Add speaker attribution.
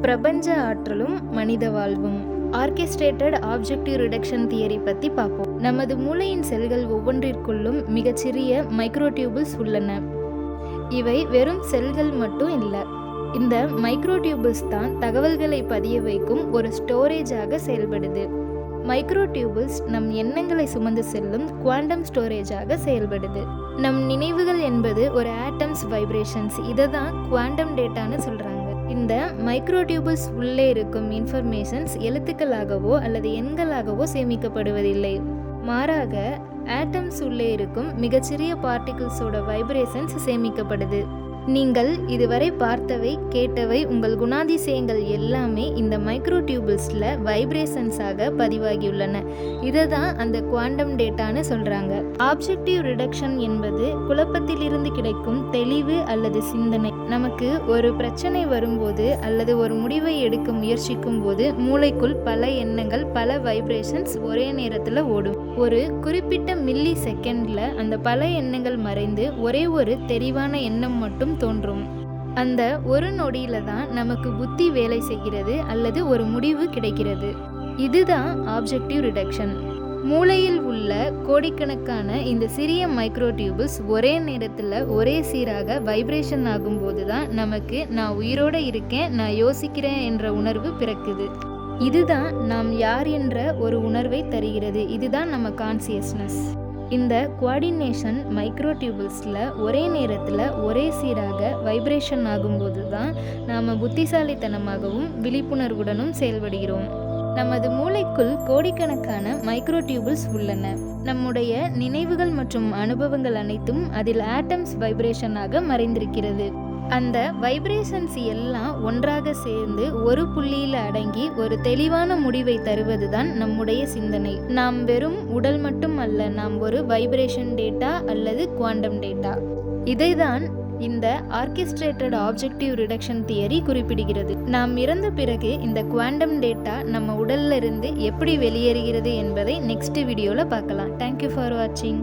Speaker 1: பிரபஞ்ச ஆற்றலும் மனித வாழ்வும். ஆர்கெஸ்ட்ரேட்டட் ஆப்ஜெக்டிவ் ரிடக்ஷன் தியரி பற்றி பார்ப்போம். நமது மூளையின் செல்கள் ஒவ்வொன்றிற்குள்ளும் மிகச்சிறிய மைக்ரோடியூபிள்ஸ் உள்ளன. இவை வெறும் செல்கள் மட்டும் இல்லை. இந்த மைக்ரோடியூபிள்ஸ் தான் தகவல்களை பதிய வைக்கும் ஒரு ஸ்டோரேஜாக செயல்படுது. மைக்ரோடியூபிள்ஸ் நம் எண்ணங்களை சுமந்து செல்லும் குவாண்டம் ஸ்டோரேஜாக செயல்படுது. நம் நினைவுகள் என்பது ஒரு ஆட்டம்ஸ் வைப்ரேஷன்ஸ். இதை தான் குவாண்டம் டேட்டான்னு சொல்கிறாங்க. இந்த மைக்ரோடியூபிள்ஸ் உள்ளே இருக்கும் இன்ஃபர்மேஷன்ஸ் எழுத்துக்களாகவோ அல்லது எண்களாகவோ சேமிக்கப்படுவதில்லை. மாறாக ஆட்டம்ஸ் உள்ளே இருக்கும் மிகச்சிறிய பார்ட்டிகிள்ஸோட வைப்ரேஷன்ஸ் சேமிக்கப்படுது. நீங்கள் இதுவரை பார்த்தவை கேட்டவை உங்கள் குணாதிசயங்கள் எல்லாமே இந்த மைக்ரோடியூபிள்ஸில் வைப்ரேஷன்ஸாக பதிவாகியுள்ளன. இதை தான் அந்த குவாண்டம் டேட்டான்னு சொல்கிறாங்க. ஆப்ஜெக்டிவ் ரிடக்ஷன் என்பது குழப்பத்திலிருந்து கிடைக்கும் தெளிவு அல்லது சிந்தனை. நமக்கு ஒரு பிரச்சனை வரும்போது அல்லது ஒரு முடிவை எடுக்க முயற்சிக்கும் போது மூளைக்குள் பல எண்ணங்கள், பல வைப்ரேஷன்ஸ் ஒரே நேரத்தில் ஓடும். ஒரு குறிப்பிட்ட மில்லி செகண்டில் அந்த பல எண்ணங்கள் மறைந்து ஒரே ஒரு தெளிவான எண்ணம் மட்டும் தோன்றும். அந்த ஒரு நொடியில தான் நமக்கு புத்தி வேலை செய்கிறது அல்லது ஒரு முடிவு கிடைக்கிறது. இதுதான் ஆப்ஜெக்டிவ் ரிடக்ஷன். மூளையில் உள்ள கோடிக்கணக்கான இந்த சிறிய மைக்ரோடியூபிள்ஸ் ஒரே நேரத்தில் ஒரே சீராக வைப்ரேஷன் ஆகும்போது தான் நமக்கு நான் உயிரோட இருக்கேன், நான் யோசிக்கிறேன் என்ற உணர்வு பிறக்குது. இதுதான் நாம் யார் என்ற ஒரு உணர்வை தருகிறது. இதுதான் நம்ம கான்சியஸ்னஸ். இந்த குவாடினேஷன் மைக்ரோடியூபிள்ஸில் ஒரே நேரத்தில் ஒரே சீராக வைப்ரேஷன் ஆகும்போது தான் நாம் புத்திசாலித்தனமாகவும் விழிப்புணர்வுடனும் செயல்படுகிறோம். நமது மூளைக்குள் கோடிக்கணக்கான மைக்ரோடியூபிள்ஸ் உள்ளன. நம்முடைய நினைவுகள் மற்றும் அனுபவங்கள் அனைத்தும் அதில் ஆட்டம்ஸ் வைப்ரேஷனாக மறைந்திருக்கிறது. அந்த வைப்ரேஷன்ஸ் எல்லாம் ஒன்றாக சேர்ந்து ஒரு புள்ளியில் அடங்கி ஒரு தெளிவான முடிவை தருவது தான் நம்முடைய சிந்தனை. நாம் வெறும் உடல் மட்டும் அல்ல, நாம் ஒரு வைப்ரேஷன் டேட்டா அல்லது குவாண்டம் டேட்டா. இதைதான் இந்த ஆர்கெஸ்ட்ரேட்டட் ஆப்ஜெக்டிவ் ரிடக்ஷன் தியரி குறிப்பிடுகிறது. நாம் இறந்த பிறகு இந்த குவாண்டம் டேட்டா நம்ம உடல்ல இருந்து எப்படி வெளியேறுகிறது என்பதை நெக்ஸ்ட் வீடியோவில் பார்க்கலாம். தேங்க்யூ ஃபார் வாட்சிங்.